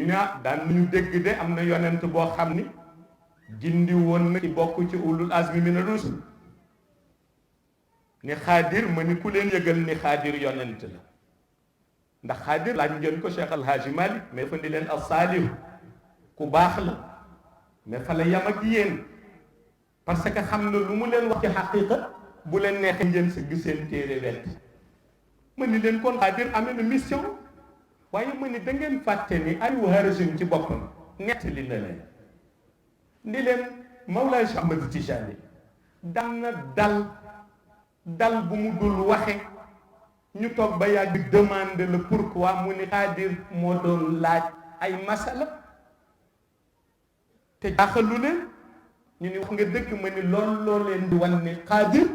ñu ne daan nañu dégg de am na yonent boo xam ni gindi woon na ci bokk ci ulul azmi mina rusul ni xaadir ma ni ku leen yëgal ni xaadir yonent la ndax xaadir laaj ngeen ko Cheikh Alhaaji Malik mais fa di leen as-saalihu ku baax la mais fa la yam ak yéen parce que xam na lu mu leen wax ci xaqiqa bu leen neexee ngeen sa gis seen téere wet ma ni leen kon xaadir amee na mission waaye ma ni da ngeen fàtte ni Aliou Harazim ci boppam nettali na leen ni leen Mawlaay Cheikh Ahmad Tijani daan na dal bu mu dul waxe ñu toog ba yàgg demande le pourquoi mu ni xaadir moo doon laaj ay masala te jaaxalu leen ñu ni wax nga dëgg ma ni lool leen di wan ni xaadir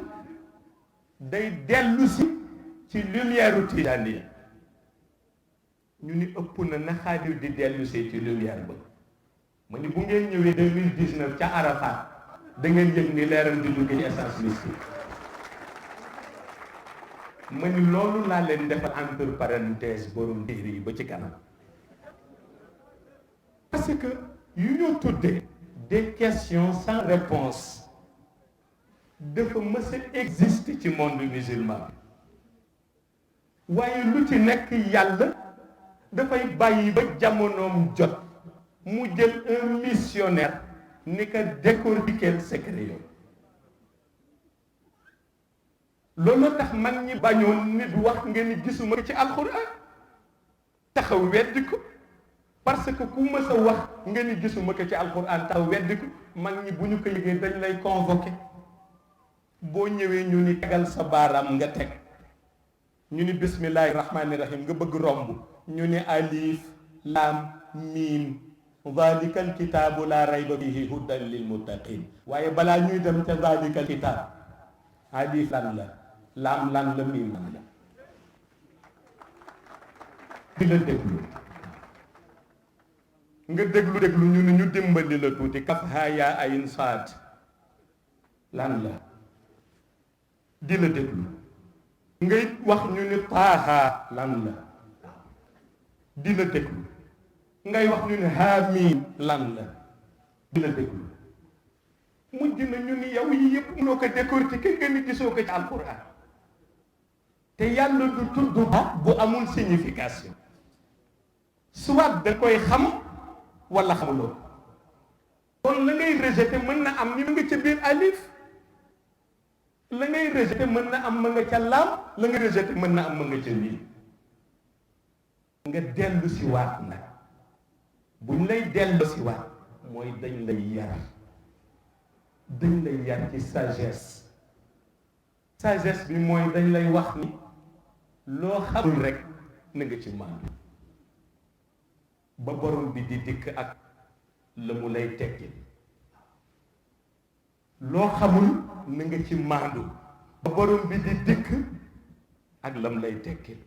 day dellu si ci lumière u Tijaaniya ñu ni ëpp na xaadir di dellu si ci lumière ba ma ni bu ngeen ñëwee 2019 ca Arafat da ngeen yëg ni leeram di jóge ci essence mystique ma ni loolu laa leen defal entre parenthèse borom téere yi ba ci kanam parce que yu ñoo tuddee des questions sans réponse dafa mës a existe ci monde musulman waaye lu ci nekk yàlla dafay bàyyi ba jamonoom jot mu jël un missionnaire ni ko décortiquer secret yooyu loolu tax mag ñi bañoon nit wax nga ni gisuma ci alxuraan taxaw weddi ko parce que ku mës a wax nga ni gisuma ko ci alxuraan taxaw weddi ko mag ñi bu ñu ko yëgee dañ lay convoqué boo ñëwee ñu ni tegal sa baaraam nga teg ñu ni bismillahi rahmaani rahim nga bëgg romb ñu ni alif laam miim zalika alkitaabu laa rayba fihi hudan lil muttaqin waaye balaa ñuy dem ca zalika alkitaab alif lan la laam lan la miim lan la di la déglu nga déglu ñu ni ñu dimbali la tuuti kaf haa yaa ayin saad lan la di la déglu ngay wax ñu ni taaha lan la di la déglu ngay wax ñu ni haamiim lan la di la déglu mujj na ñu ni yow yi yëpp mënoo ko décortiquer nga ni gisoo ko ci alquran te yàlla du tudd ba bu amul signification soit da koy xam wala xamuloo kon la ngay rejeté mën na am ni ma nga ca biir alif la ngay rejeté mën na am ma nga ca laam la nga rejeté mën na am ma nga ca lii nga dellu si waat nag buñ lay dellu si waat mooy dañ lay yar ci sagesse bi mooy dañ lay wax ni loo xamul rek na nga ci maandu ba borom bi di dikk ak la mu lay tekkil loo xamul na nga ci maandu ba borom bi di dikk ak la mu lay tekkil